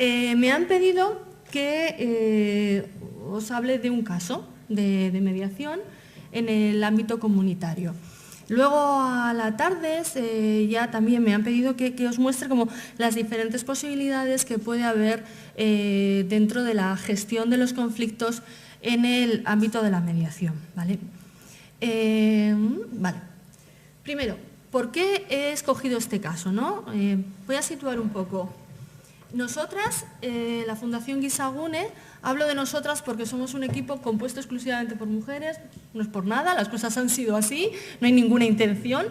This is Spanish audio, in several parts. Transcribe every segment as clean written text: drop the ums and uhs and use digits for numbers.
Me han pedido que os hable de un caso de mediación en el ámbito comunitario. Luego, a la tarde, ya también me han pedido que os muestre como las diferentes posibilidades que puede haber dentro de la gestión de los conflictos en el ámbito de la mediación, ¿vale? Vale. Primero, ¿por qué he escogido este caso, no? Voy a situar un poco. Nosotras, la Fundación Guisagune, hablo de nosotras porque somos un equipo compuesto exclusivamente por mujeres, no es por nada, las cosas han sido así, no hay ninguna intención.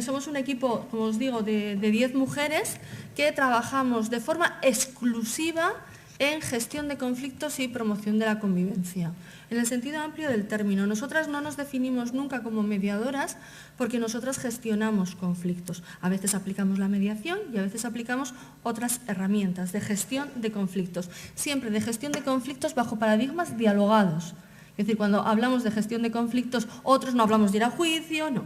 Somos un equipo, como os digo, de 10 mujeres que trabajamos de forma exclusiva en gestión de conflictos y promoción de la convivencia. En el sentido amplio del término, nosotras no nos definimos nunca como mediadoras porque nosotras gestionamos conflictos. A veces aplicamos la mediación y a veces aplicamos otras herramientas de gestión de conflictos. Siempre de gestión de conflictos bajo paradigmas dialogados. Es decir, cuando hablamos de gestión de conflictos, otros no hablamos de ir a juicio, no.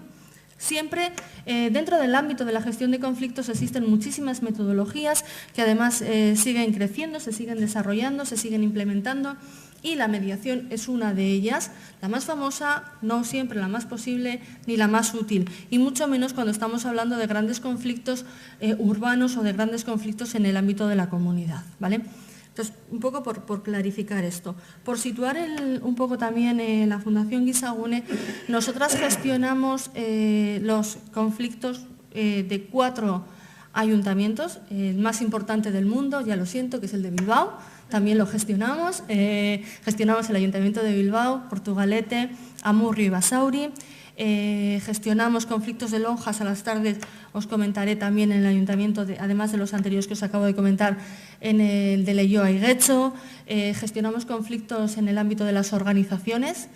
Siempre dentro del ámbito de la gestión de conflictos existen muchísimas metodologías que además siguen creciendo, se siguen desarrollando, se siguen implementando y la mediación es una de ellas, la más famosa, no siempre la más posible ni la más útil y mucho menos cuando estamos hablando de grandes conflictos urbanos o de grandes conflictos en el ámbito de la comunidad, ¿vale? Entonces, un poco por clarificar esto. Por situar un poco también la Fundación Guisagune, nosotras gestionamos los conflictos de 4 ayuntamientos, el más importante del mundo, ya lo siento, que es el de Bilbao, también lo gestionamos. Gestionamos el Ayuntamiento de Bilbao, Portugalete, Amurrio y Basauri. Gestionamos conflictos de lonjas a las tardes, os comentaré también en el ayuntamiento, además de los anteriores que os acabo de comentar, en el de Leioa y Guecho. Gestionamos conflictos en el ámbito de las organizaciones,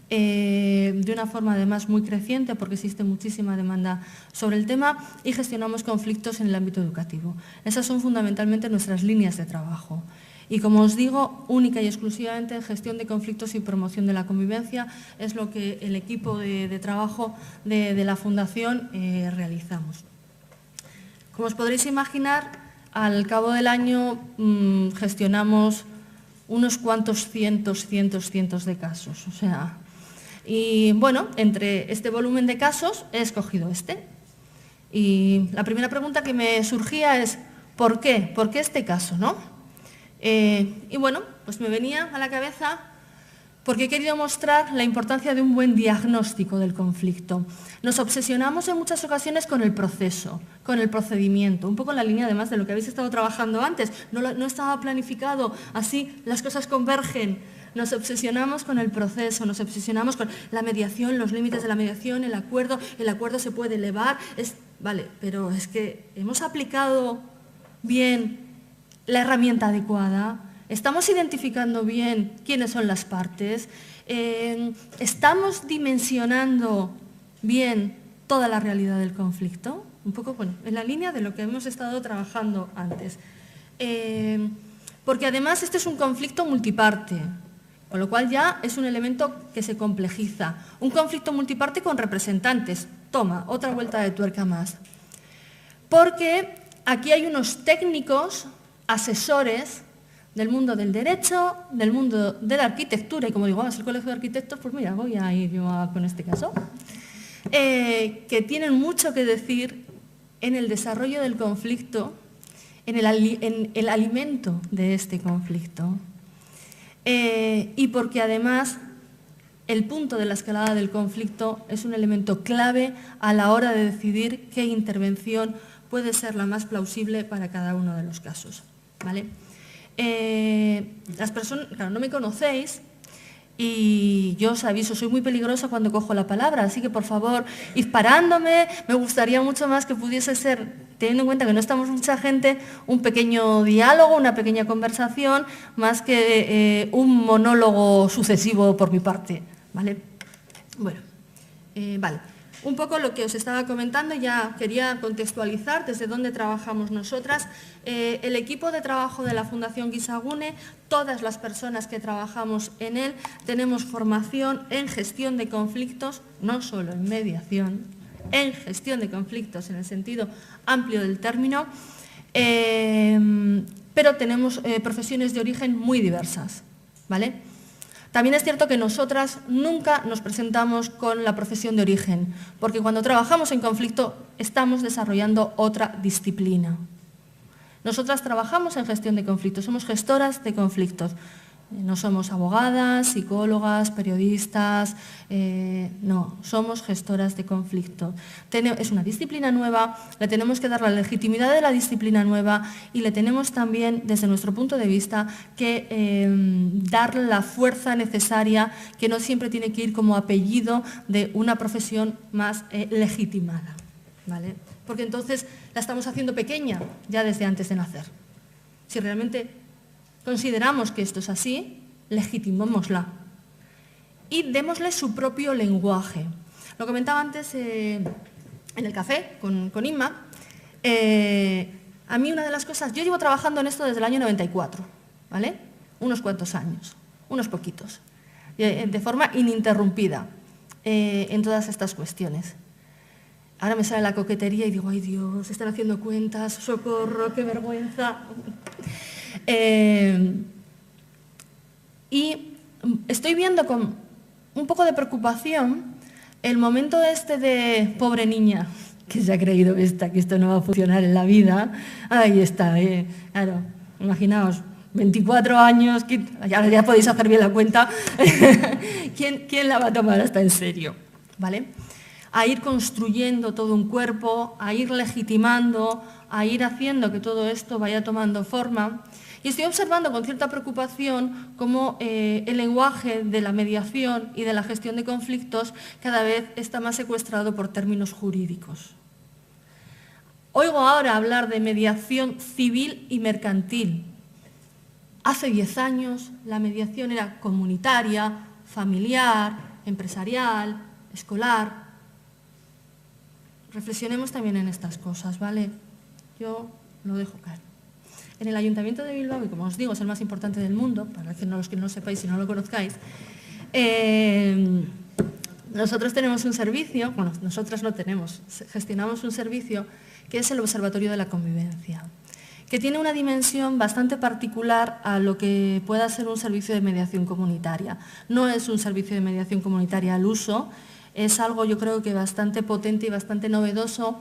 de una forma además muy creciente porque existe muchísima demanda sobre el tema y gestionamos conflictos en el ámbito educativo. Esas son fundamentalmente nuestras líneas de trabajo. Y como os digo, única y exclusivamente gestión de conflictos y promoción de la convivencia es lo que el equipo de trabajo de la Fundación realizamos. Como os podréis imaginar, al cabo del año gestionamos unos cuantos cientos de casos. O sea, y bueno, entre este volumen de casos he escogido este. Y la primera pregunta que me surgía es ¿por qué? ¿Por qué este caso, no? Y bueno, pues me venía a la cabeza porque he querido mostrar la importancia de un buen diagnóstico del conflicto. Nos obsesionamos en muchas ocasiones con el proceso, con el procedimiento, un poco en la línea además de lo que habéis estado trabajando antes. No estaba planificado, así las cosas convergen. Nos obsesionamos con el proceso, nos obsesionamos con la mediación, los límites de la mediación, el acuerdo se puede elevar. Vale, pero es que hemos aplicado bien la herramienta adecuada, estamos identificando bien quiénes son las partes, estamos dimensionando bien toda la realidad del conflicto, un poco bueno, en la línea de lo que hemos estado trabajando antes. Porque además este es un conflicto multiparte, con lo cual ya es un elemento que se complejiza. Un conflicto multiparte con representantes, toma, otra vuelta de tuerca más. Porque aquí hay unos técnicos asesores del mundo del derecho, del mundo de la arquitectura, y como digo, es el colegio de arquitectos, pues mira, voy a ir yo con este caso, que tienen mucho que decir en el desarrollo del conflicto, en el alimento de este conflicto, y porque además el punto de la escalada del conflicto es un elemento clave a la hora de decidir qué intervención puede ser la más plausible para cada uno de los casos. ¿Vale? Las personas, claro, no me conocéis y yo os aviso, soy muy peligrosa cuando cojo la palabra, así que por favor, id parándome. Me gustaría mucho más que pudiese ser, teniendo en cuenta que no estamos mucha gente, un pequeño diálogo, una pequeña conversación, más que un monólogo sucesivo por mi parte. ¿Vale? Bueno, vale. Un poco lo que os estaba comentando, ya quería contextualizar desde dónde trabajamos nosotras. El equipo de trabajo de la Fundación Guisagune, todas las personas que trabajamos en él, tenemos formación en gestión de conflictos, no solo en mediación, en gestión de conflictos en el sentido amplio del término. pero tenemos profesiones de origen muy diversas, ¿vale? También es cierto que nosotras nunca nos presentamos con la profesión de origen, porque cuando trabajamos en conflicto estamos desarrollando otra disciplina. Nosotras trabajamos en gestión de conflictos, somos gestoras de conflictos. No somos abogadas, psicólogas, periodistas, no, somos gestoras de conflicto. Es una disciplina nueva, le tenemos que dar la legitimidad de la disciplina nueva y le tenemos también, desde nuestro punto de vista, que darle la fuerza necesaria, que no siempre tiene que ir como apellido de una profesión más legitimada, ¿vale? Porque entonces la estamos haciendo pequeña ya desde antes de nacer. Si realmente consideramos que esto es así, legitimémosla y démosle su propio lenguaje. Lo comentaba antes en el café con Inma. A mí una de las cosas, yo llevo trabajando en esto desde el año 94, ¿vale? Unos cuantos años, unos poquitos, de forma ininterrumpida en todas estas cuestiones. Ahora me sale la coquetería y digo, ay Dios, están haciendo cuentas, socorro, qué vergüenza. Y estoy viendo con un poco de preocupación el momento este de pobre niña, que se ha creído que esto no va a funcionar en la vida. Ahí está, claro, imaginaos, 24 años, ahora ya podéis hacer bien la cuenta, ¿quién la va a tomar hasta en serio? ¿Vale? A ir construyendo todo un cuerpo, a ir legitimando, a ir haciendo que todo esto vaya tomando forma. Y estoy observando con cierta preocupación cómo el lenguaje de la mediación y de la gestión de conflictos cada vez está más secuestrado por términos jurídicos. Oigo ahora hablar de mediación civil y mercantil. Hace 10 años la mediación era comunitaria, familiar, empresarial, escolar. Reflexionemos también en estas cosas, ¿vale? Yo lo dejo claro. En el Ayuntamiento de Bilbao, y como os digo, es el más importante del mundo, para los que no lo sepáis y no lo conozcáis, nosotros tenemos un servicio, bueno, nosotras no tenemos, gestionamos un servicio que es el Observatorio de la Convivencia, que tiene una dimensión bastante particular a lo que pueda ser un servicio de mediación comunitaria. No es un servicio de mediación comunitaria al uso, es algo yo creo que bastante potente y bastante novedoso,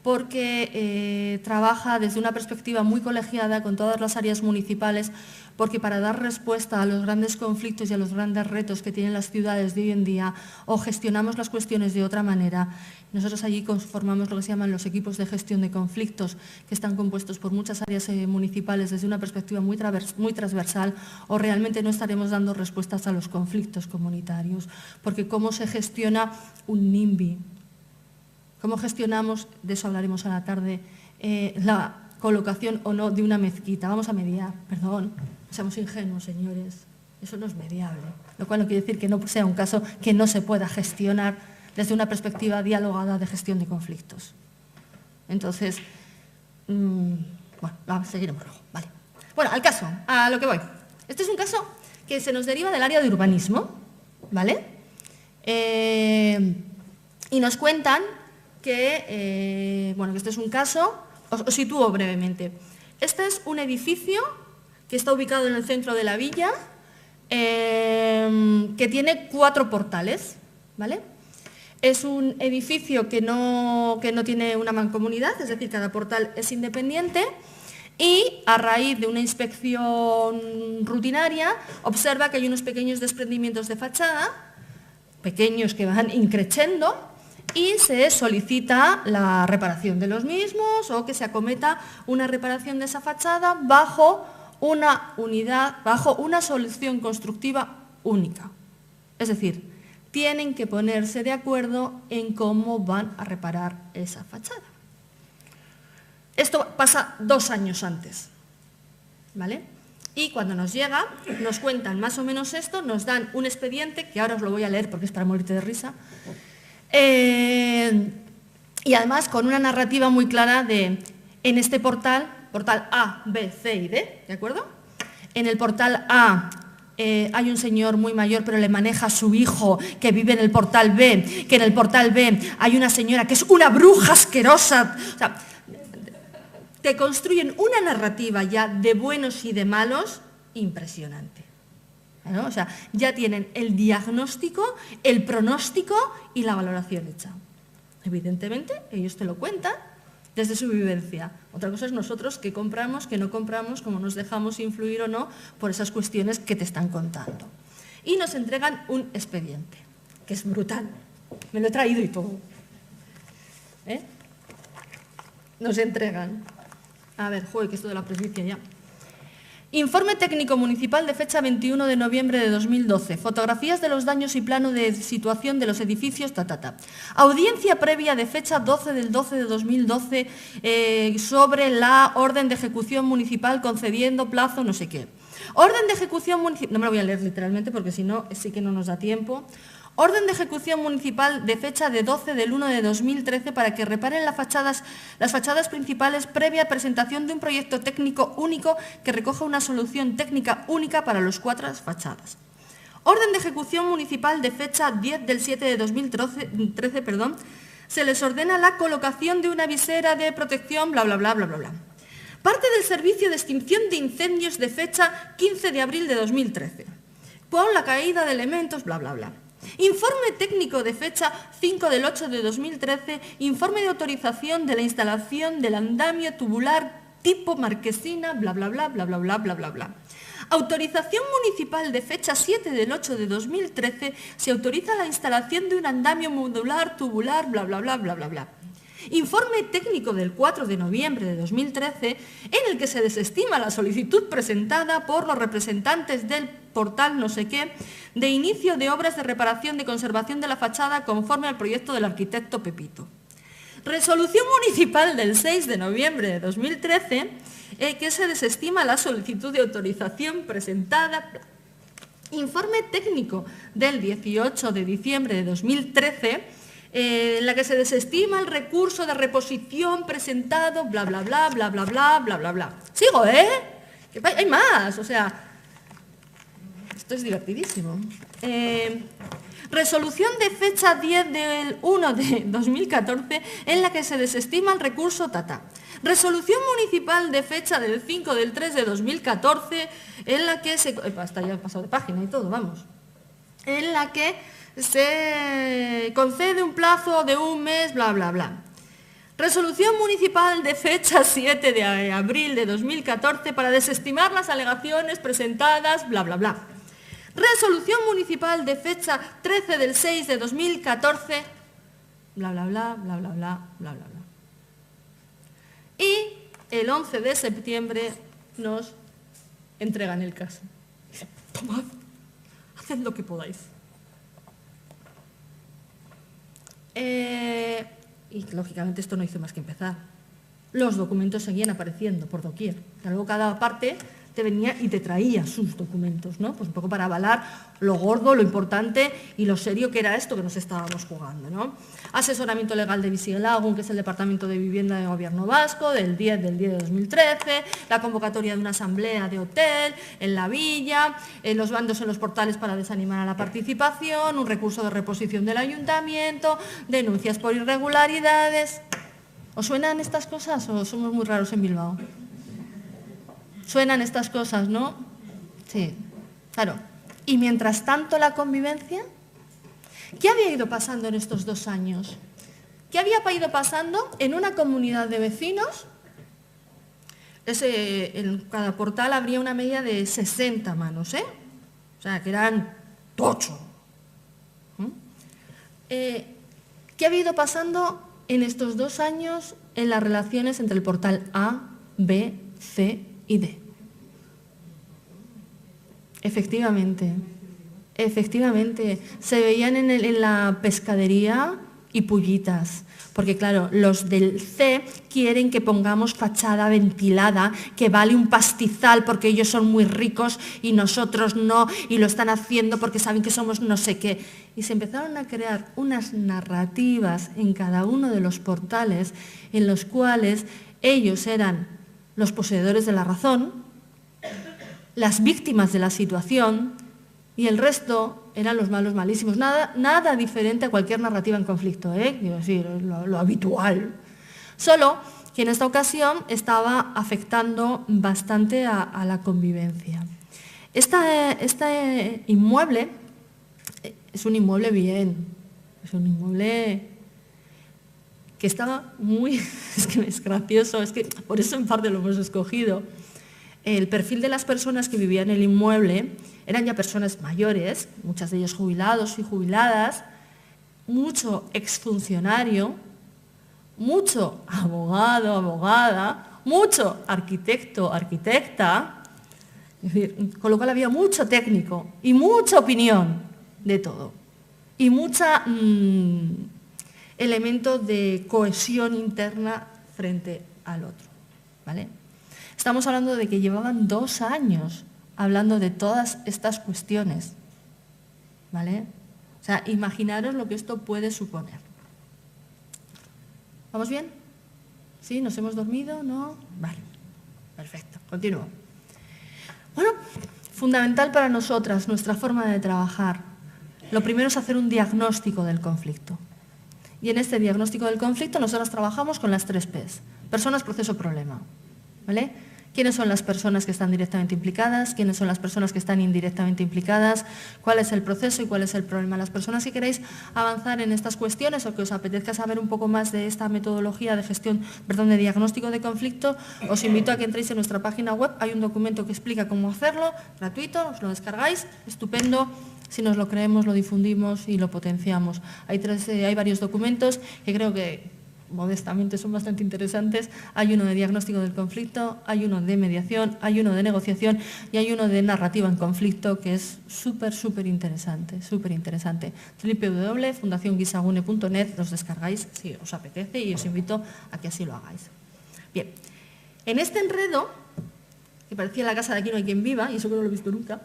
porque trabaja desde una perspectiva muy colegiada con todas las áreas municipales, porque para dar respuesta a los grandes conflictos y a los grandes retos que tienen las ciudades de hoy en día, o gestionamos las cuestiones de otra manera. Nosotros allí conformamos lo que se llaman los equipos de gestión de conflictos, que están compuestos por muchas áreas municipales desde una perspectiva muy transversal, o realmente no estaremos dando respuestas a los conflictos comunitarios, porque cómo se gestiona un NIMBY, cómo gestionamos, de eso hablaremos a la tarde, la colocación o no de una mezquita. Vamos a mediar, perdón, seamos ingenuos, señores, eso no es mediable, lo cual no quiere decir que no sea un caso que no se pueda gestionar desde una perspectiva dialogada de gestión de conflictos. Entonces, bueno, seguiremos luego, vale. Bueno, al caso, a lo que voy. Este es un caso que se nos deriva del área de urbanismo, ¿vale? Y nos cuentan que, bueno, que este es un caso, os sitúo brevemente. Este es un edificio que está ubicado en el centro de la villa, que tiene 4 portales, ¿vale? Es un edificio que no tiene una mancomunidad, es decir, cada portal es independiente, y a raíz de una inspección rutinaria observa que hay unos pequeños desprendimientos de fachada, pequeños que van increciendo, y se solicita la reparación de los mismos o que se acometa una reparación de esa fachada bajo una unidad, bajo una solución constructiva única. Es decir, tienen que ponerse de acuerdo en cómo van a reparar esa fachada. Esto pasa 2 años antes, ¿vale? Y cuando nos llega, nos cuentan más o menos esto, nos dan un expediente, que ahora os lo voy a leer porque es para morirte de risa, y además con una narrativa muy clara de, en este portal A, B, C y D, ¿de acuerdo? En el portal A hay un señor muy mayor, pero le maneja a su hijo que vive en el portal B, que en el portal B hay una señora que es una bruja asquerosa. O sea, te construyen una narrativa ya de buenos y de malos impresionante, ¿no? O sea, ya tienen el diagnóstico, el pronóstico y la valoración hecha. Evidentemente, ellos te lo cuentan desde su vivencia. Otra cosa es nosotros que compramos, que no compramos, cómo nos dejamos influir o no por esas cuestiones que te están contando. Y nos entregan un expediente, que es brutal. Me lo he traído y todo. Nos entregan. A ver, joder, que esto de la presbicia ya. Informe técnico municipal de fecha 21 de noviembre de 2012. Fotografías de los daños y plano de situación de los edificios, Audiencia previa de fecha 12 del 12 de 2012 sobre la orden de ejecución municipal concediendo plazo no sé qué. Orden de ejecución municipal... No me lo voy a leer literalmente porque si no, sí que no nos da tiempo. Orden de ejecución municipal de fecha de 12 del 1 de 2013 para que reparen las fachadas principales previa presentación de un proyecto técnico único que recoja una solución técnica única para las 4 fachadas. Orden de ejecución municipal de fecha 10 del 7 de 2013, se les ordena la colocación de una visera de protección, bla, bla, bla, bla, bla, bla. Parte del servicio de extinción de incendios de fecha 15 de abril de 2013, con la caída de elementos, bla, bla, bla. Informe técnico de fecha 5 del 8 de 2013, informe de autorización de la instalación del andamio tubular tipo marquesina, bla, bla, bla, bla, bla, bla, bla, bla, bla. Autorización municipal de fecha 7 del 8 de 2013, se autoriza la instalación de un andamio modular tubular, bla, bla, bla, bla, bla, bla. Informe técnico del 4 de noviembre de 2013, en el que se desestima la solicitud presentada por los representantes del portal no sé qué, de inicio de obras de reparación de conservación de la fachada conforme al proyecto del arquitecto Pepito. Resolución municipal del 6 de noviembre de 2013, que se desestima la solicitud de autorización presentada. Informe técnico del 18 de diciembre de 2013, en la que se desestima el recurso de reposición presentado, bla, bla, bla, bla, bla, bla, bla, bla, bla. Sigo, Que hay más, o sea, esto es divertidísimo. Resolución de fecha 10 del 1 de 2014, en la que se desestima el recurso Resolución municipal de fecha del 5 del 3 de 2014, en la que se... Hasta ya he pasado de página y todo, vamos. En la que se concede un plazo de un mes, bla, bla, bla. Resolución municipal de fecha 7 de abril de 2014 para desestimar las alegaciones presentadas, bla, bla, bla. Resolución municipal de fecha 13 del 6 de 2014, bla, bla, bla, bla, bla, bla, bla, bla, bla. Y el 11 de septiembre nos entregan el caso. Tomad, haced lo que podáis. Y lógicamente esto no hizo más que empezar. Los documentos seguían apareciendo por doquier. Luego cada parte te venía y te traía sus documentos, ¿no? Pues un poco para avalar lo gordo, lo importante y lo serio que era esto que nos estábamos jugando, ¿no? Asesoramiento legal de Visilagun, que es el Departamento de Vivienda del Gobierno Vasco, del 10 de 2013, la convocatoria de una asamblea de hotel en la villa, los bandos en los portales para desanimar a la participación, un recurso de reposición del ayuntamiento, denuncias por irregularidades. ¿Os suenan estas cosas o somos muy raros en Bilbao? Suenan estas cosas, ¿no? Sí, claro. Y mientras tanto la convivencia, ¿qué había ido pasando en estos 2 años? ¿Qué había ido pasando en una comunidad de vecinos? En cada portal habría una media de 60 manos, O sea, que eran 8. ¿Qué había ido pasando en estos 2 años en las relaciones entre el portal A, B, C y D? Efectivamente, se veían en la pescadería y pullitas, porque claro, los del C quieren que pongamos fachada ventilada, que vale un pastizal porque ellos son muy ricos y nosotros no, y lo están haciendo porque saben que somos no sé qué. Y se empezaron a crear unas narrativas en cada uno de los portales en los cuales ellos eran los poseedores de la razón, las víctimas de la situación y el resto eran los malos malísimos. Nada diferente a cualquier narrativa en conflicto, quiero decir, lo habitual. Solo que en esta ocasión estaba afectando bastante a la convivencia. Este inmueble es un inmueble bien, es un inmueble que estaba muy, es que es gracioso, es que por eso en parte lo hemos escogido. El perfil de las personas que vivían en el inmueble eran ya personas mayores, muchas de ellas jubilados y jubiladas, mucho exfuncionario, mucho abogado, abogada, mucho arquitecto, arquitecta, es decir, con lo cual había mucho técnico y mucha opinión de todo y mucha elemento de cohesión interna frente al otro, ¿vale? Estamos hablando de que llevaban 2 años hablando de todas estas cuestiones, ¿vale? O sea, imaginaros lo que esto puede suponer. ¿Vamos bien? ¿Sí? ¿Nos hemos dormido? ¿No? Vale, perfecto, continúo. Bueno, fundamental para nosotras, nuestra forma de trabajar. Lo primero es hacer un diagnóstico del conflicto. Y en este diagnóstico del conflicto nosotras trabajamos con las 3 P's. Personas, proceso, problema. ¿Vale? ¿Quiénes son las personas que están directamente implicadas? ¿Quiénes son las personas que están indirectamente implicadas? ¿Cuál es el proceso y cuál es el problema? Las personas que queréis avanzar en estas cuestiones o que os apetezca saber un poco más de esta metodología de gestión, de diagnóstico de conflicto, os invito a que entréis en nuestra página web. Hay un documento que explica cómo hacerlo, gratuito, os lo descargáis, estupendo. Si nos lo creemos, lo difundimos y lo potenciamos. Hay varios documentos que creo que modestamente son bastante interesantes. Hay uno de diagnóstico del conflicto, hay uno de mediación, hay uno de negociación y hay uno de narrativa en conflicto que es súper interesante, www.fundacionguisagune.net, los descargáis si os apetece y os invito a que así lo hagáis. Bien, en este enredo, que parecía la casa de Aquí no hay quien viva, y eso que no lo he visto nunca,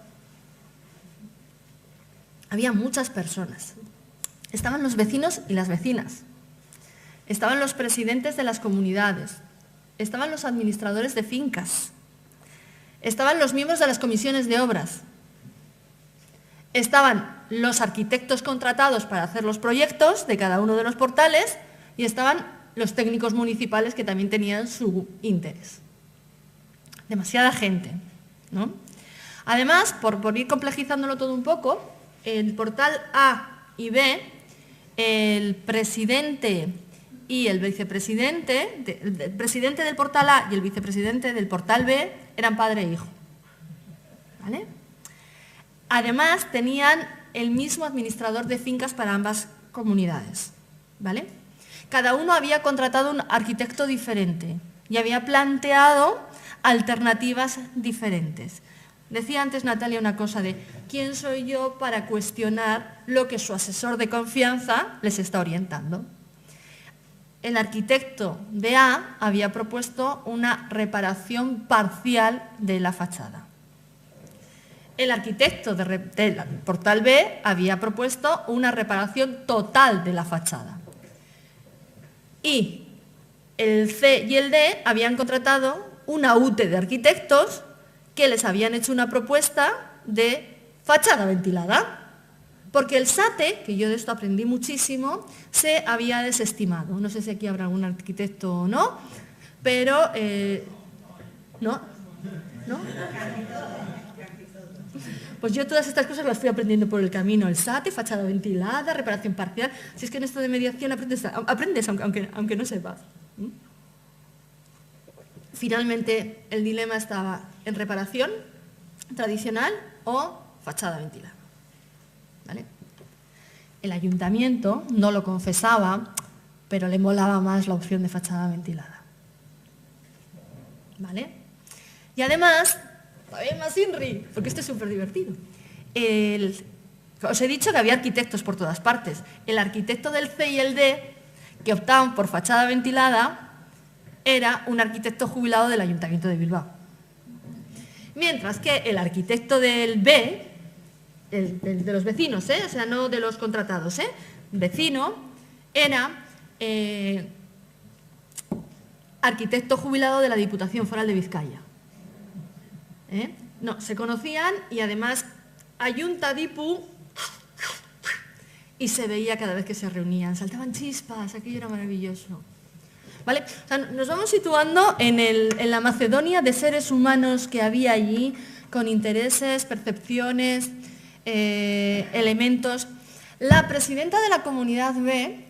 había muchas personas. Estaban los vecinos y las vecinas. Estaban los presidentes de las comunidades, estaban los administradores de fincas, estaban los miembros de las comisiones de obras, estaban los arquitectos contratados para hacer los proyectos de cada uno de los portales y estaban los técnicos municipales que también tenían su interés. Demasiada gente, ¿no? Además, por ir complejizándolo todo un poco, el portal A y B, el presidente y el vicepresidente, el presidente del portal A y el vicepresidente del portal B eran padre e hijo. ¿Vale? Además, tenían el mismo administrador de fincas para ambas comunidades. ¿Vale? Cada uno había contratado un arquitecto diferente y había planteado alternativas diferentes. Decía antes Natalia una cosa de ¿quién soy yo para cuestionar lo que su asesor de confianza les está orientando? El arquitecto de A había propuesto una reparación parcial de la fachada. El arquitecto del portal B había propuesto una reparación total de la fachada. Y el C y el D habían contratado una UTE de arquitectos que les habían hecho una propuesta de fachada ventilada. Porque el SATE, que yo de esto aprendí muchísimo, se había desestimado. No sé si aquí habrá algún arquitecto o no, pero... ¿No? ¿No? Pues yo todas estas cosas las fui aprendiendo por el camino. El SATE, fachada ventilada, reparación parcial. Si es que en esto de mediación aprendes aunque no sepas. Finalmente, el dilema estaba en reparación tradicional o fachada ventilada. ¿Vale? El ayuntamiento no lo confesaba, pero le molaba más la opción de fachada ventilada. ¿Vale? Y además, todavía más INRI, porque esto es súper divertido. Os he dicho que había arquitectos por todas partes. El arquitecto del C y el D, que optaban por fachada ventilada, era un arquitecto jubilado del Ayuntamiento de Bilbao. Mientras que el arquitecto del B, de los vecinos, o sea, no de los contratados, vecino, era arquitecto jubilado de la Diputación Foral de Vizcaya. No, se conocían y además Ayunta Dipu y se veía cada vez que se reunían, saltaban chispas, aquello era maravilloso. ¿vale? O sea, nos vamos situando en la Macedonia de seres humanos que había allí, con intereses, percepciones, elementos. La presidenta de la Comunidad B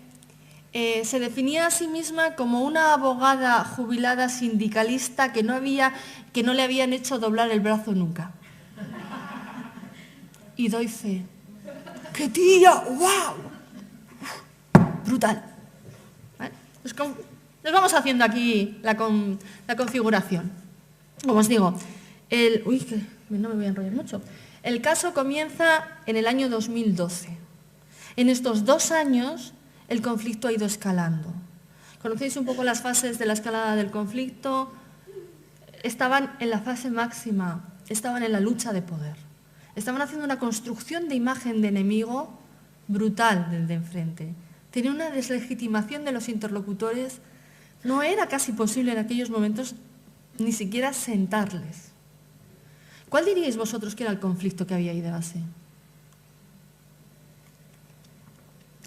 se definía a sí misma como una abogada jubilada sindicalista que no le habían hecho doblar el brazo nunca. Y doy fe. ¡Qué tía! ¡Wow! Brutal. ¿Vale? Nos vamos haciendo aquí la configuración. Como os digo, uy, que no me voy a enrollar mucho. El caso comienza en el año 2012. En estos 2 años, el conflicto ha ido escalando. ¿Conocéis un poco las fases de la escalada del conflicto? Estaban en la fase máxima, estaban en la lucha de poder. Estaban haciendo una construcción de imagen de enemigo brutal del de enfrente. Tenía una deslegitimación de los interlocutores. No era casi posible en aquellos momentos ni siquiera sentarles. ¿Cuál diríais vosotros que era el conflicto que había ahí de base?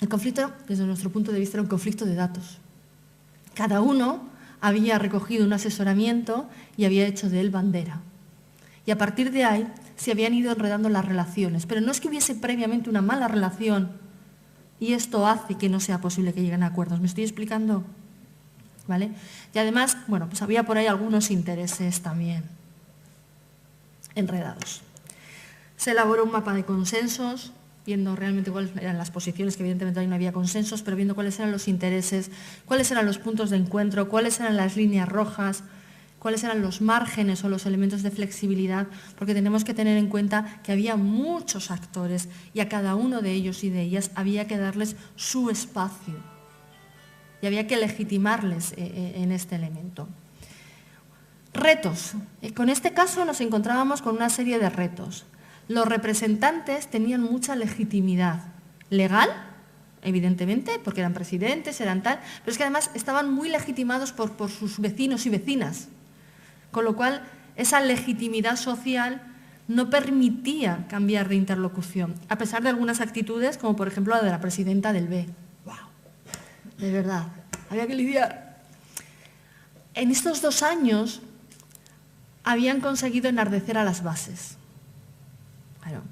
El conflicto, desde nuestro punto de vista, era un conflicto de datos. Cada uno había recogido un asesoramiento y había hecho de él bandera. Y a partir de ahí se habían ido enredando las relaciones. Pero no es que hubiese previamente una mala relación y esto hace que no sea posible que lleguen a acuerdos. ¿Me estoy explicando? ¿Vale? Y además, bueno, pues había por ahí algunos intereses también enredados. Se elaboró un mapa de consensos, viendo realmente cuáles eran las posiciones, que evidentemente ahí no había consensos, pero viendo cuáles eran los intereses, cuáles eran los puntos de encuentro, cuáles eran las líneas rojas, cuáles eran los márgenes o los elementos de flexibilidad, porque tenemos que tener en cuenta que había muchos actores y a cada uno de ellos y de ellas había que darles su espacio y había que legitimarles en este elemento. Retos. Con este caso nos encontrábamos con una serie de retos. Los representantes tenían mucha legitimidad legal, evidentemente, porque eran presidentes, eran tal, pero es que además estaban muy legitimados por sus vecinos y vecinas, con lo cual esa legitimidad social no permitía cambiar de interlocución, a pesar de algunas actitudes, como por ejemplo la de la presidenta del B. ¡Wow! De verdad, había que lidiar. En estos 2 años habían conseguido enardecer a las bases. Claro.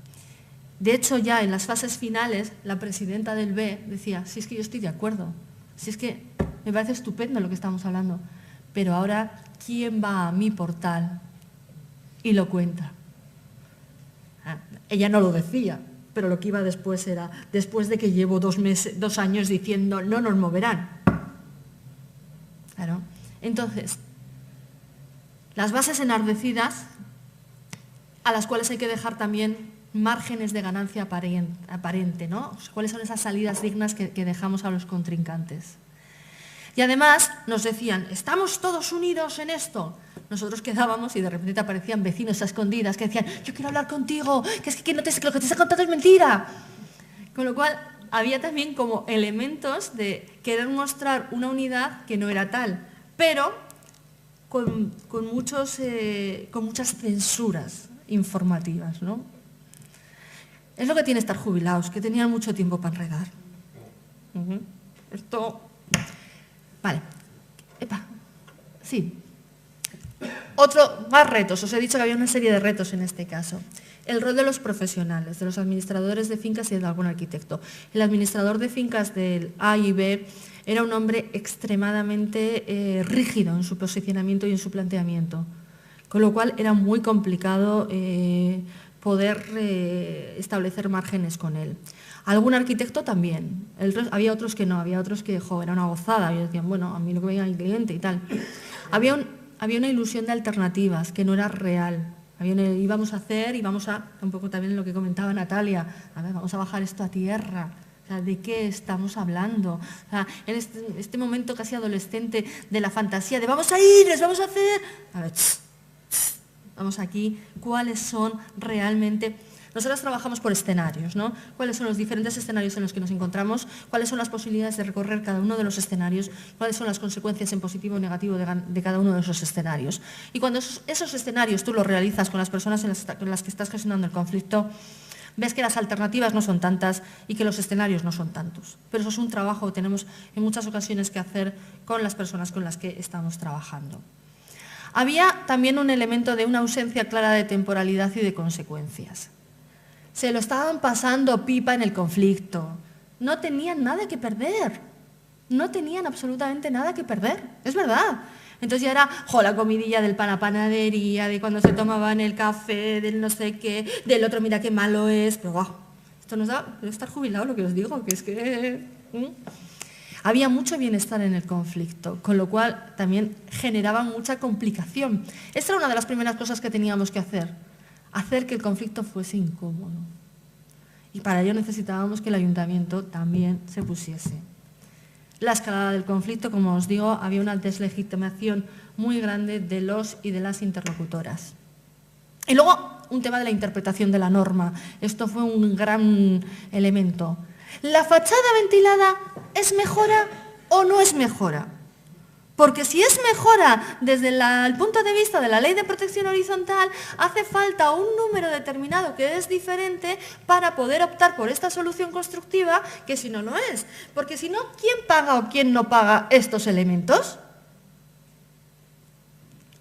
De hecho, ya en las fases finales, la presidenta del B decía, sí, es que yo estoy de acuerdo, sí, es que me parece estupendo lo que estamos hablando, pero ahora, ¿quién va a mi portal y lo cuenta? Ella no lo decía, pero lo que iba después era, después de que llevo 2 años diciendo, no nos moverán. Claro. Entonces, las bases enardecidas, a las cuales hay que dejar también márgenes de ganancia aparente, ¿no? O sea, ¿cuáles son esas salidas dignas que dejamos a los contrincantes? Y además nos decían, ¿estamos todos unidos en esto? Nosotros quedábamos y de repente te aparecían vecinos a escondidas que decían, yo quiero hablar contigo, que es que lo que te he contado es mentira. Con lo cual, había también como elementos de querer mostrar una unidad que no era tal, pero con muchas censuras informativas, ¿no? Es lo que tiene estar jubilados, que tenían mucho tiempo para enredar. Esto... Vale. Epa. Sí. Más retos. Os he dicho que había una serie de retos en este caso. El rol de los profesionales, de los administradores de fincas y de algún arquitecto. El administrador de fincas del A y B era un hombre extremadamente rígido en su posicionamiento y en su planteamiento, con lo cual era muy complicado poder establecer márgenes con él. Algún arquitecto también, había otros que no, había otros que era una gozada, y decían, bueno, a mí lo que me diga el cliente y tal. Había una ilusión de alternativas que no era real. Íbamos a hacer y vamos a, un poco también lo que comentaba Natalia, a ver, vamos a bajar esto a tierra. O sea, ¿de qué estamos hablando? O sea, en este momento casi adolescente de la fantasía, de vamos a ir, les vamos a hacer... A ver, vamos aquí, ¿cuáles son realmente...? Nosotros trabajamos por escenarios, ¿no? ¿Cuáles son los diferentes escenarios en los que nos encontramos? ¿Cuáles son las posibilidades de recorrer cada uno de los escenarios? ¿Cuáles son las consecuencias en positivo o negativo de cada uno de esos escenarios? Y cuando esos escenarios tú los realizas con las personas con las que estás gestionando el conflicto, ves que las alternativas no son tantas y que los escenarios no son tantos. Pero eso es un trabajo que tenemos en muchas ocasiones que hacer con las personas con las que estamos trabajando. Había también un elemento de una ausencia clara de temporalidad y de consecuencias. Se lo estaban pasando pipa en el conflicto. No tenían nada que perder. No tenían absolutamente nada que perder. Es verdad. Entonces ya era, la comidilla del pan a panadería, de cuando se tomaban el café, del no sé qué, del otro mira qué malo es. Pero guau, esto nos da, debe estar jubilado lo que os digo, que es que... Había mucho bienestar en el conflicto, con lo cual también generaba mucha complicación. Esta era una de las primeras cosas que teníamos que hacer que el conflicto fuese incómodo. Y para ello necesitábamos que el ayuntamiento también se pusiese. La escalada del conflicto, como os digo, había una deslegitimación muy grande de los y de las interlocutoras. Y luego, un tema de la interpretación de la norma. Esto fue un gran elemento. ¿La fachada ventilada es mejora o no es mejora? Porque si es mejora desde el punto de vista de la Ley de Protección Horizontal, hace falta un número determinado que es diferente para poder optar por esta solución constructiva, que si no, no es. Porque si no, ¿quién paga o quién no paga estos elementos?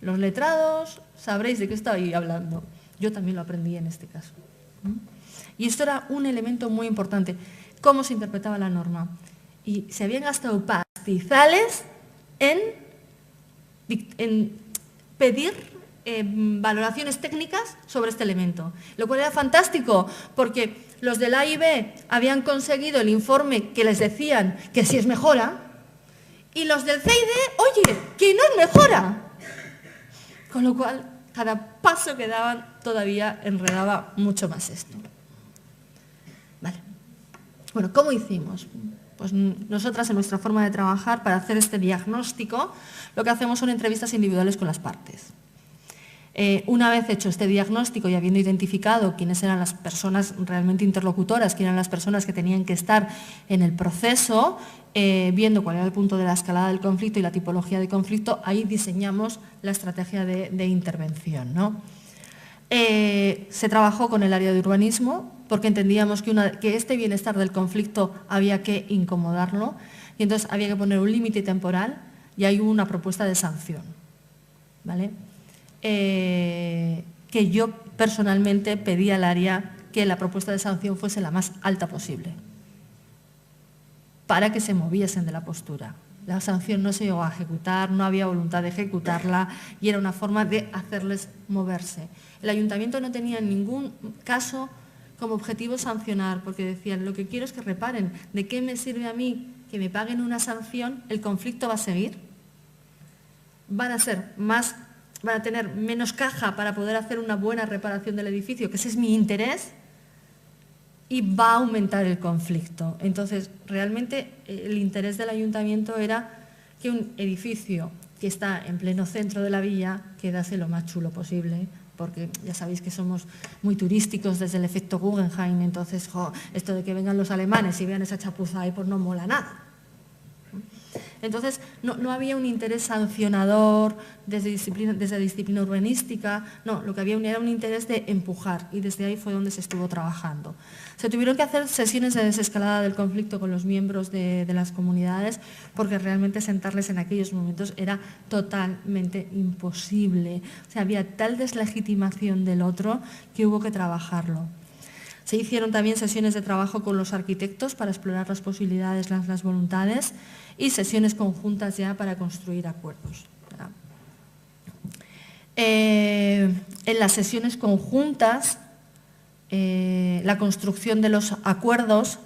Los letrados sabréis de qué estoy hablando. Yo también lo aprendí en este caso. Y esto era un elemento muy importante. Cómo se interpretaba la norma. Y se habían gastado pastizales en pedir valoraciones técnicas sobre este elemento, lo cual era fantástico porque los del A y B habían conseguido el informe que les decían que sí es mejora y los del C y D, oye, que no es mejora. Con lo cual, cada paso que daban todavía enredaba mucho más esto. Vale. Bueno, ¿cómo hicimos? Pues nosotras, en nuestra forma de trabajar, para hacer este diagnóstico, lo que hacemos son entrevistas individuales con las partes. Una vez hecho este diagnóstico y habiendo identificado quiénes eran las personas realmente interlocutoras, quiénes eran las personas que tenían que estar en el proceso, viendo cuál era el punto de la escalada del conflicto y la tipología de conflicto, ahí diseñamos la estrategia de intervención, ¿no? Se trabajó con el área de urbanismo porque entendíamos que este bienestar del conflicto había que incomodarlo y entonces había que poner un límite temporal y ahí hubo una propuesta de sanción, ¿vale? Que yo personalmente pedí al área que la propuesta de sanción fuese la más alta posible para que se moviesen de la postura. La sanción no se llegó a ejecutar, no había voluntad de ejecutarla y era una forma de hacerles moverse. El ayuntamiento no tenía en ningún caso como objetivo sancionar, porque decían, lo que quiero es que reparen, ¿de qué me sirve a mí que me paguen una sanción? El conflicto va a seguir, van a tener menos caja para poder hacer una buena reparación del edificio, que ese es mi interés, y va a aumentar el conflicto. Entonces, realmente el interés del ayuntamiento era que un edificio que está en pleno centro de la villa quedase lo más chulo posible, porque ya sabéis que somos muy turísticos desde el efecto Guggenheim, entonces esto de que vengan los alemanes y vean esa chapuza ahí, pues no mola nada. Entonces, no había un interés sancionador desde disciplina urbanística, no, lo que había era un interés de empujar y desde ahí fue donde se estuvo trabajando. Se tuvieron que hacer sesiones de desescalada del conflicto con los miembros de las comunidades porque realmente sentarles en aquellos momentos era totalmente imposible. O sea, había tal deslegitimación del otro que hubo que trabajarlo. Se hicieron también sesiones de trabajo con los arquitectos para explorar las posibilidades, las voluntades y sesiones conjuntas ya para construir acuerdos. En las sesiones conjuntas, la construcción de los acuerdos,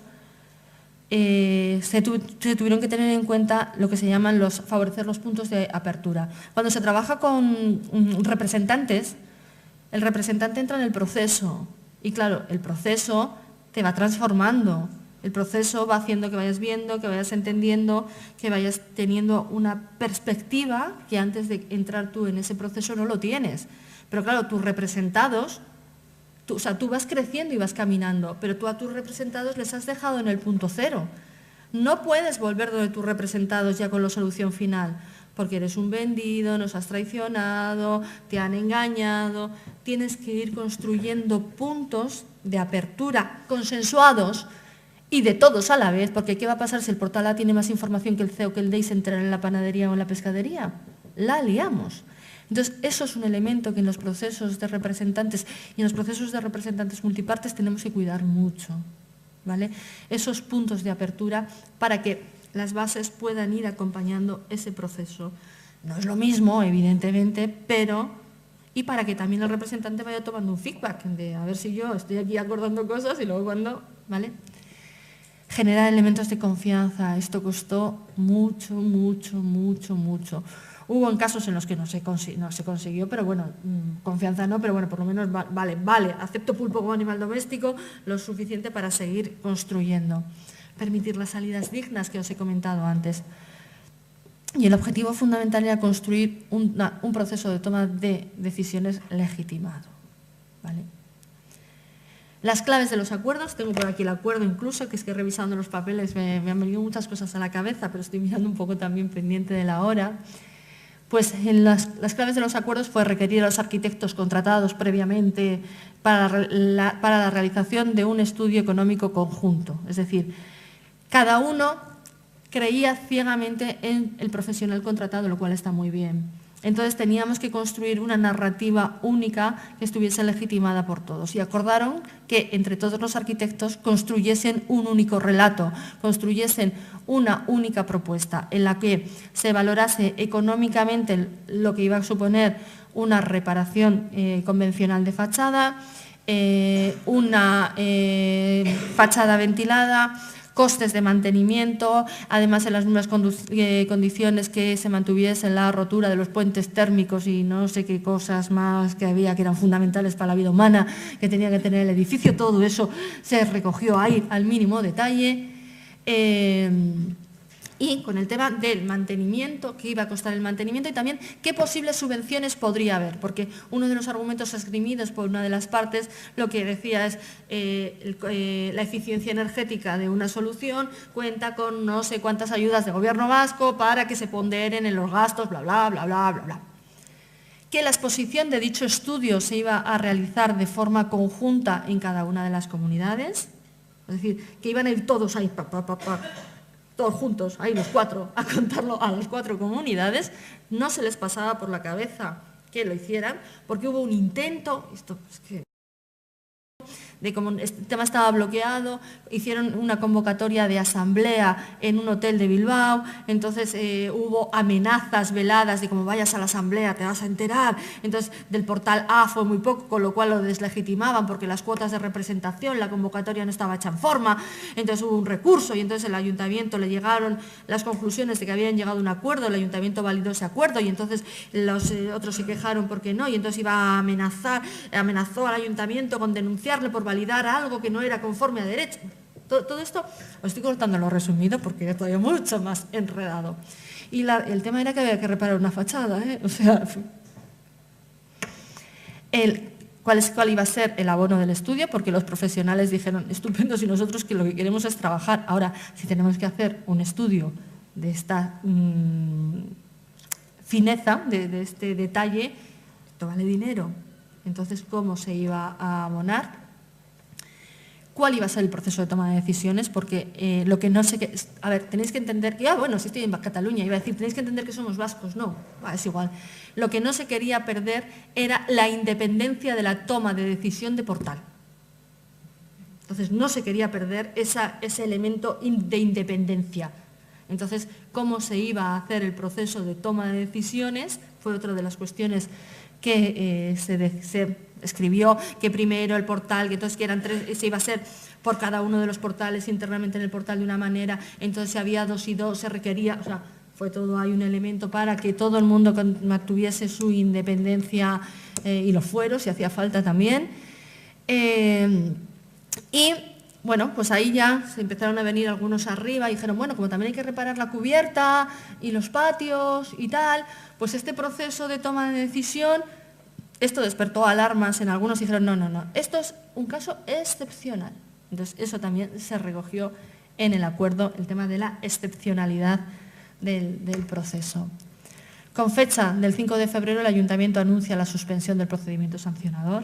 se tuvieron que tener en cuenta lo que se llaman favorecer los puntos de apertura. Cuando se trabaja con representantes, el representante entra en el proceso. Y claro, el proceso te va transformando, el proceso va haciendo que vayas viendo, que vayas entendiendo, que vayas teniendo una perspectiva que antes de entrar tú en ese proceso no lo tienes. Pero claro, tus representados, tú vas creciendo y vas caminando, pero tú a tus representados les has dejado en el punto cero. No puedes volver donde tus representados ya con la solución final, porque eres un vendido, nos has traicionado, te han engañado. Tienes que ir construyendo puntos de apertura consensuados y de todos a la vez, porque ¿qué va a pasar si el portal A tiene más información que el C o que el D y se enteran en la panadería o en la pescadería? La liamos. Entonces, eso es un elemento que en los procesos de representantes y en los procesos de representantes multipartes tenemos que cuidar mucho, ¿vale? Esos puntos de apertura para que las bases puedan ir acompañando ese proceso. No es lo mismo, evidentemente, pero... Y para que también el representante vaya tomando un feedback de a ver si yo estoy aquí acordando cosas y luego cuando... ¿vale? Generar elementos de confianza, esto costó mucho, mucho, mucho, mucho. Hubo en casos en los que no se consiguió, pero bueno, confianza no, pero bueno, por lo menos vale, acepto pulpo como animal doméstico, lo suficiente para seguir construyendo. Permitir las salidas dignas que os he comentado antes. Y el objetivo fundamental era construir un proceso de toma de decisiones legitimado, ¿vale? Las claves de los acuerdos, tengo por aquí el acuerdo incluso, que es que revisando los papeles me han venido muchas cosas a la cabeza, pero estoy mirando un poco también pendiente de la hora. Pues en las claves de los acuerdos fue requerir a los arquitectos contratados previamente para la realización de un estudio económico conjunto. Es decir, cada uno creía ciegamente en el profesional contratado, lo cual está muy bien. Entonces teníamos que construir una narrativa única que estuviese legitimada por todos y acordaron que entre todos los arquitectos construyesen un único relato, construyesen una única propuesta en la que se valorase económicamente lo que iba a suponer una reparación convencional de fachada, una fachada ventilada, costes de mantenimiento, además en las mismas condiciones que se mantuviese la rotura de los puentes térmicos y no sé qué cosas más que había que eran fundamentales para la vida humana, que tenía que tener el edificio, todo eso se recogió ahí al mínimo detalle. Y con el tema del mantenimiento, qué iba a costar el mantenimiento y también qué posibles subvenciones podría haber, porque uno de los argumentos esgrimidos por una de las partes lo que decía es la eficiencia energética de una solución cuenta con no sé cuántas ayudas del gobierno vasco para que se ponderen en los gastos, bla, bla, bla, bla, bla, bla. Que la exposición de dicho estudio se iba a realizar de forma conjunta en cada una de las comunidades, es decir, que iban a ir todos ahí, todos juntos, ahí los cuatro, a contarlo a las 4 comunidades, no se les pasaba por la cabeza que lo hicieran, porque hubo un intento, esto es que de como este tema estaba bloqueado, hicieron una convocatoria de asamblea en un hotel de Bilbao, entonces hubo amenazas veladas de como vayas a la asamblea te vas a enterar, entonces del portal A fue muy poco, con lo cual lo deslegitimaban porque las cuotas de representación, la convocatoria no estaba hecha en forma, entonces hubo un recurso y entonces el ayuntamiento le llegaron las conclusiones de que habían llegado a un acuerdo, el ayuntamiento validó ese acuerdo y entonces los otros se quejaron porque no y entonces iba a amenazó al ayuntamiento con denunciarle por validar algo que no era conforme a derecho. Todo esto, os estoy cortando lo resumido porque es todavía mucho más enredado. Y el tema era que había que reparar una fachada, ¿eh? O sea, ¿cuál iba a ser el abono del estudio? Porque los profesionales dijeron, estupendos, y nosotros que lo que queremos es trabajar. Ahora, si tenemos que hacer un estudio de esta fineza, de este detalle, esto vale dinero. Entonces, ¿cómo se iba a abonar? ¿Cuál iba a ser el proceso de toma de decisiones? Porque lo que no sé... A ver, tenéis que entender... bueno, si estoy en Cataluña, iba a decir, tenéis que entender que somos vascos. No, es igual. Lo que no se quería perder era la independencia de la toma de decisión de portal. Entonces, no se quería perder ese elemento de independencia. Entonces, ¿cómo se iba a hacer el proceso de toma de decisiones? Fue otra de las cuestiones que se escribió, que primero el portal, que entonces que eran 3, se iba a ser por cada uno de los portales internamente en el portal de una manera, entonces si había 2 y 2 se requería, o sea, fue todo ahí un elemento para que todo el mundo mantuviese su independencia y los fueros, si hacía falta también. Y bueno, pues ahí ya se empezaron a venir algunos arriba y dijeron, bueno, como también hay que reparar la cubierta y los patios y tal, pues este proceso de toma de decisión, esto despertó alarmas en algunos y dijeron, no, esto es un caso excepcional. Entonces, eso también se recogió en el acuerdo, el tema de la excepcionalidad del proceso. Con fecha del 5 de febrero el Ayuntamiento anuncia la suspensión del procedimiento sancionador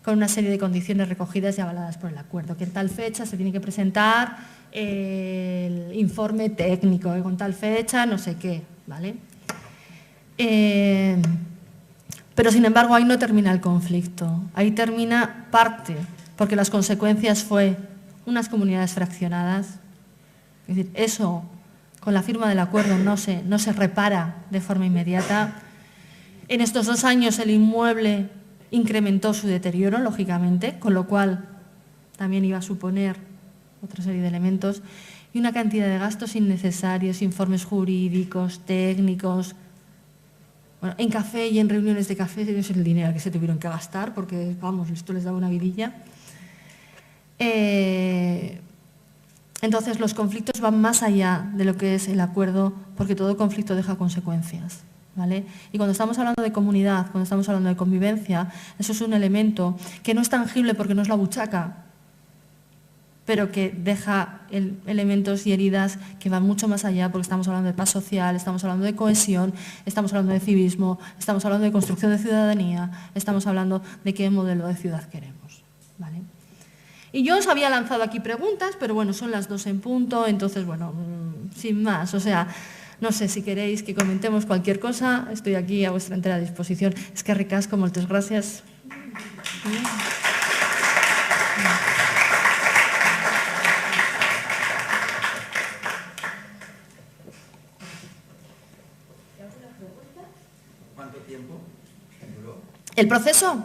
con una serie de condiciones recogidas y avaladas por el acuerdo, que en tal fecha se tiene que presentar el informe técnico, que con tal fecha no sé qué, ¿vale? Pero sin embargo ahí no termina el conflicto, ahí termina parte, porque las consecuencias fue unas comunidades fraccionadas, es decir, eso con la firma del acuerdo no se repara de forma inmediata. En estos 2 años el inmueble incrementó su deterioro, lógicamente, con lo cual también iba a suponer otra serie de elementos y una cantidad de gastos innecesarios, informes jurídicos, técnicos. Bueno, en café y en reuniones de café es el dinero que se tuvieron que gastar porque, vamos, esto les daba una vidilla. Entonces, los conflictos van más allá de lo que es el acuerdo, porque todo conflicto deja consecuencias, ¿vale? Y cuando estamos hablando de comunidad, cuando estamos hablando de convivencia, eso es un elemento que no es tangible porque no es la buchaca, pero que deja elementos y heridas que van mucho más allá, porque estamos hablando de paz social, estamos hablando de cohesión, estamos hablando de civismo, estamos hablando de construcción de ciudadanía, estamos hablando de qué modelo de ciudad queremos, ¿vale? Y yo os había lanzado aquí preguntas, pero bueno, son las 2 en punto, entonces, bueno, sin más, o sea, no sé si queréis que comentemos cualquier cosa, estoy aquí a vuestra entera disposición. Es que ricasco, muchas gracias. ¿Cuánto tiempo duró? ¿El proceso?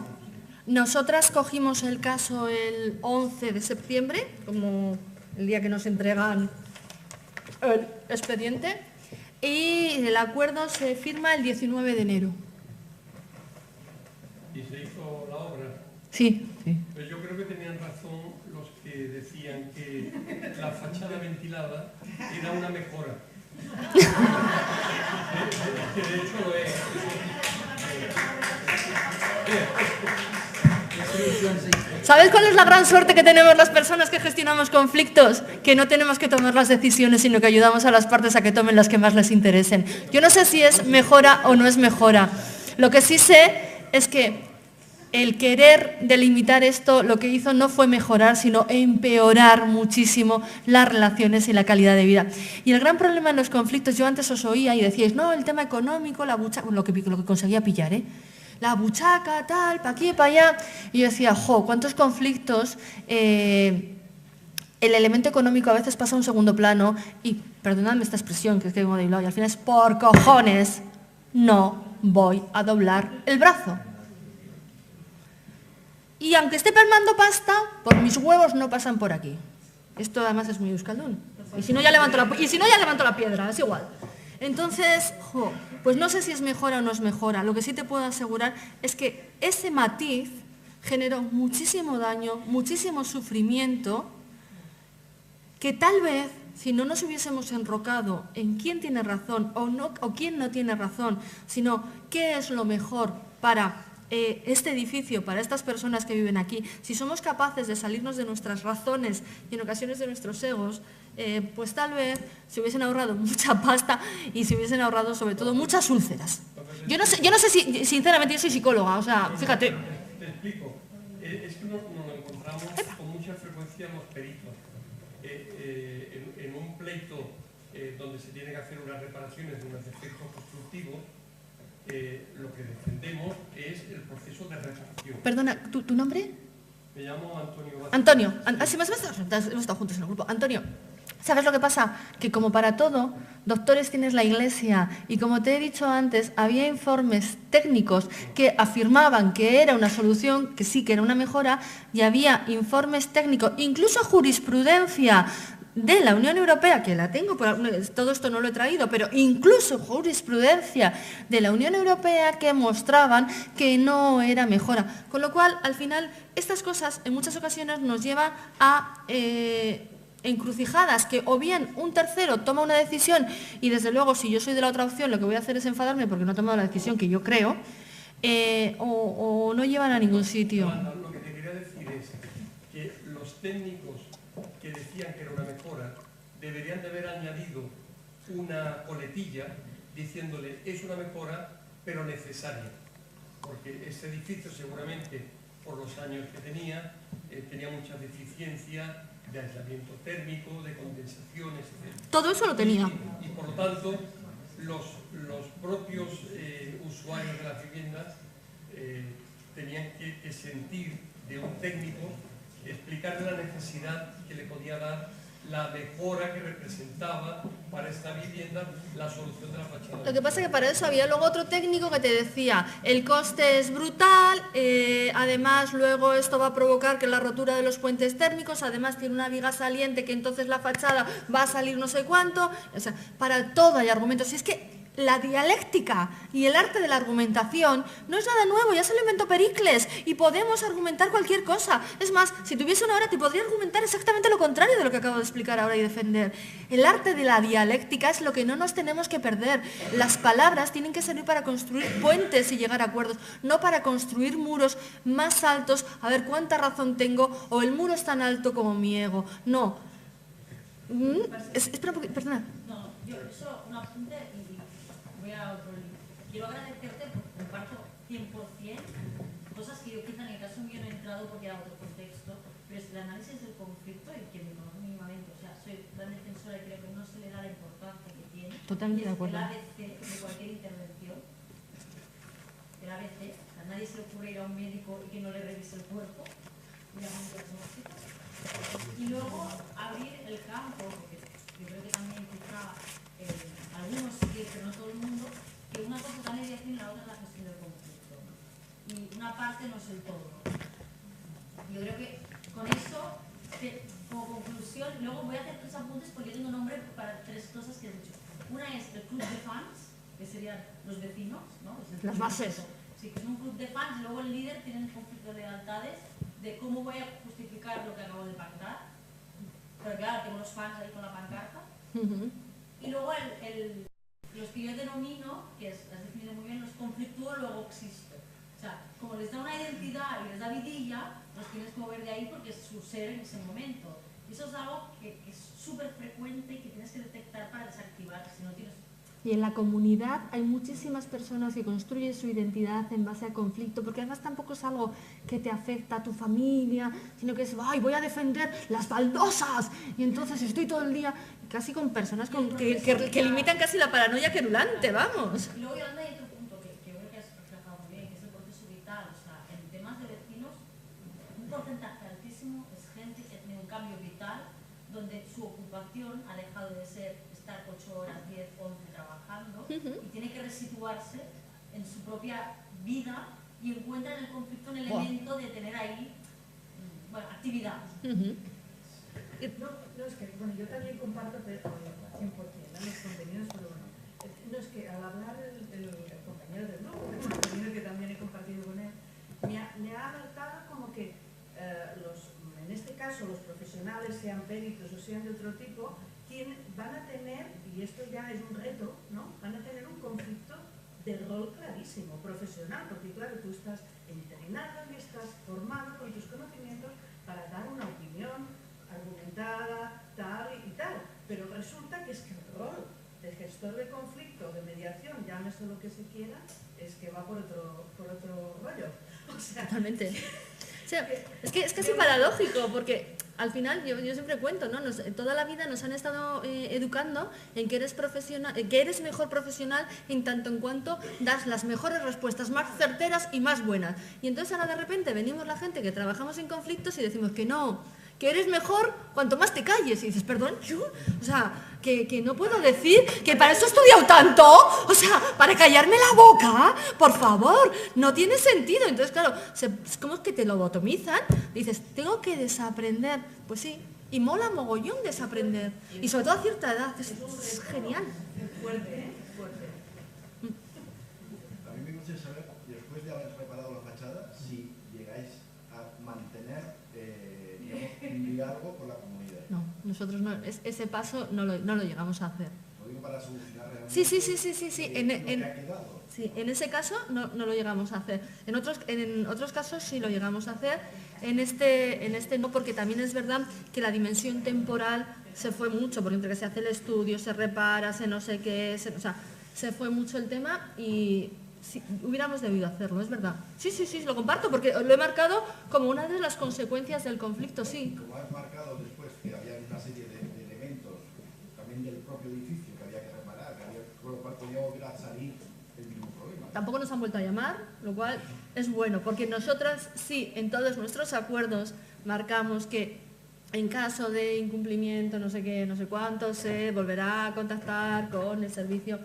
Nosotras cogimos el caso el 11 de septiembre, como el día que nos entregan el expediente, y el acuerdo se firma el 19 de enero. ¿Y se hizo la obra? Sí, sí. Pues yo creo que tenían razón los que decían que la fachada ventilada era una mejora. Que de hecho lo es. ¿Sabes cuál es la gran suerte que tenemos las personas que gestionamos conflictos? Que no tenemos que tomar las decisiones, sino que ayudamos a las partes a que tomen las que más les interesen. Yo no sé si es mejora o no es mejora. Lo que sí sé es que el querer delimitar esto lo que hizo no fue mejorar, sino empeorar muchísimo las relaciones y la calidad de vida. Y el gran problema en los conflictos, yo antes os oía y decíais, no, el tema económico, la buchaca, lo que conseguía pillar, la buchaca, tal, pa' aquí, pa' allá. Y yo decía, cuántos conflictos, el elemento económico a veces pasa a un segundo plano y, perdonadme esta expresión, que es que vengo de Bilbao, y al final es por cojones, no voy a doblar el brazo. Y aunque esté palmando pasta, por mis huevos no pasan por aquí. Esto además es muy euskaldún. Y si no ya levanto la piedra, es igual. Entonces, pues no sé si es mejora o no es mejora. Lo que sí te puedo asegurar es que ese matiz generó muchísimo daño, muchísimo sufrimiento, que tal vez, si no nos hubiésemos enrocado en quién tiene razón o quién no tiene razón, sino qué es lo mejor para este edificio, para estas personas que viven aquí, si somos capaces de salirnos de nuestras razones y en ocasiones de nuestros egos, pues tal vez se hubiesen ahorrado mucha pasta y se hubiesen ahorrado sobre todo muchas úlceras. Yo no sé si, sinceramente, yo soy psicóloga, o sea, fíjate. Te explico. Es que nos lo encontramos con mucha frecuencia los peritos. En un pleito donde se tienen que hacer unas reparaciones de unos defectos constructivos, lo que defendemos es el proceso de reparación. Perdona, ¿tu nombre? Me llamo Antonio Vázquez. Antonio, sí, hemos estado juntos en el grupo. Antonio, ¿sabes lo que pasa? Que como para todo, doctores tienes la Iglesia y como te he dicho antes, había informes técnicos que afirmaban que era una solución, que sí, que era una mejora, y había informes técnicos, incluso jurisprudencia de la Unión Europea, que la tengo, todo esto no lo he traído, pero incluso jurisprudencia de la Unión Europea que mostraban que no era mejora. Con lo cual, al final, estas cosas en muchas ocasiones nos llevan a encrucijadas que o bien un tercero toma una decisión y desde luego si yo soy de la otra opción lo que voy a hacer es enfadarme porque no he tomado la decisión que yo creo, o no llevan a ningún sitio. Lo que te quería decir es que los técnicos que decían que era una mejora deberían de haber añadido una coletilla diciéndole es una mejora pero necesaria, porque este edificio seguramente por los años que tenía mucha deficiencia de aislamiento térmico, de condensaciones, etc. Todo eso lo tenía. Y por lo tanto los propios usuarios de las viviendas tenían que sentir de un técnico, explicarle la necesidad que le podía dar la mejora que representaba para esta vivienda la solución de la fachada. Lo que pasa es que para eso había luego otro técnico que te decía, el coste es brutal, además luego esto va a provocar que la rotura de los puentes térmicos, además tiene una viga saliente que entonces la fachada va a salir no sé cuánto, o sea, para todo hay argumentos. Y es que la dialéctica y el arte de la argumentación no es nada nuevo, ya se lo inventó Pericles y podemos argumentar cualquier cosa. Es más, si tuviese una hora te podría argumentar exactamente lo contrario de lo que acabo de explicar ahora y defender. El arte de la dialéctica es lo que no nos tenemos que perder. Las palabras tienen que servir para construir puentes y llegar a acuerdos, no para construir muros más altos, a ver cuánta razón tengo, o el muro es tan alto como mi ego. No. Espera un poquito, perdona. No, yo eso, un apunte y voy a otro libro. Quiero agradecerte porque comparto 100% cosas que yo quizá en el caso mío no he entrado porque era otro contexto, pero es el análisis del conflicto y que me conozco mínimamente. O sea, soy gran defensora y creo que no se le da la importancia que tiene. Totalmente de acuerdo. El ABC de cualquier intervención. El ABC. A nadie se le ocurre ir a un médico y que no le revise el cuerpo. Y luego abrir el campo, porque yo creo que también quizá algunos sí, pero no todo el mundo, que una cosa es la mediación y la otra es la gestión del conflicto, ¿no? Y una parte no es el todo, ¿no? Yo creo que con eso, como conclusión, luego voy a hacer 3 apuntes porque yo tengo nombre para 3 cosas que he dicho. Una es el club de fans, que serían los vecinos, ¿no? Las bases. Sí, que es un club de fans, luego el líder tiene un conflicto de lealtades de cómo voy a justificar lo que acabo de pactar, pero claro, tengo los fans ahí con la pancarta. Y luego los que yo denomino, que has definido muy bien, los conflictúo luego existo. O sea, como les da una identidad y les da vidilla, los tienes que mover de ahí porque es su ser en ese momento. Y eso es algo que es súper frecuente y que tienes que detectar para desactivar, si no tienes... Y en la comunidad hay muchísimas personas que construyen su identidad en base a conflicto, porque además tampoco es algo que te afecta a tu familia, sino que es, ¡ay, voy a defender las baldosas! Y entonces estoy todo el día casi con personas que limitan casi la paranoia querulante, vamos. Y luego, Yolanda, hay otro punto que yo creo que has reflejado muy bien, que es el proceso vital. O sea, en temas de vecinos, un porcentaje altísimo es gente que tiene un cambio vital, donde su ocupación ha dejado de ser estar 8 horas, 10, 11 trabajando y tiene que resituarse en su propia vida y encuentra en el conflicto un elemento de tener ahí, bueno, actividad. No, es que, bueno, yo también comparto 100% los contenidos, pero bueno, no es que al hablar el compañero del grupo, el compañero que también he compartido con él, me ha alertado como que en este caso los profesionales, sean peritos o sean de otro tipo, van a tener, y esto ya es un reto, ¿no? Van a tener un conflicto de rol clarísimo, profesional, porque claro, tú estás entrenado y estás formado con tus conocimientos para dar una opinión argumentada, tal y tal, pero resulta que es que el rol de gestor de conflicto, de mediación, llámese lo que se quiera, es que va por otro rollo. O sea, totalmente. O sea, es que es casi paradójico, porque al final yo siempre cuento, ¿no? Toda la vida nos han estado educando en que eres profesional, que eres mejor profesional en tanto en cuanto das las mejores respuestas, más certeras y más buenas. Y entonces ahora de repente venimos la gente que trabajamos en conflictos y decimos que no, que eres mejor cuanto más te calles. Y dices, perdón, ¿yo? O sea, que no puedo decir que para eso he estudiado tanto, o sea, para callarme la boca, por favor, no tiene sentido. Entonces, claro, es como que te lobotomizan, dices, tengo que desaprender. Pues sí, y mola mogollón desaprender. Y sobre todo a cierta edad, es genial. fuerte, fuerte. A mí me gustaría saber, después de haber reparado la fachada, si llegáis a mantener un diálogo con la comunidad. No, nosotros no, ese paso no lo llegamos a hacer. Lo digo para solucionar realmente. Sí. Sí, En ese caso no lo llegamos a hacer. En otros casos sí lo llegamos a hacer. En este no, porque también es verdad que la dimensión temporal se fue mucho, porque entre que se hace el estudio, se repara, se no sé qué, o sea, se fue mucho el tema y sí, hubiéramos debido hacerlo, es verdad. Sí, lo comparto porque lo he marcado como una de las consecuencias del conflicto, sí. Como has marcado después que había una serie de elementos también del propio edificio que había que reparar, con lo cual podía volver a salir el mismo problema. Tampoco nos han vuelto a llamar, lo cual es bueno, porque nosotras sí, en todos nuestros acuerdos marcamos que en caso de incumplimiento, no sé qué, no sé cuánto, se volverá a contactar con el servicio.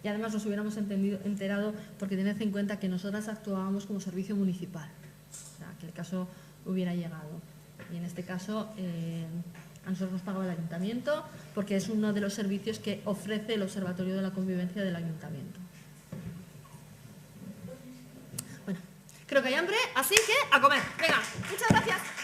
Y además nos hubiéramos enterado porque tened en cuenta que nosotras actuábamos como servicio municipal, o sea, que el caso hubiera llegado. Y en este caso a nosotros nos pagaba el ayuntamiento porque es uno de los servicios que ofrece el Observatorio de la Convivencia del ayuntamiento. Bueno, creo que hay hambre, así que a comer. Venga, muchas gracias.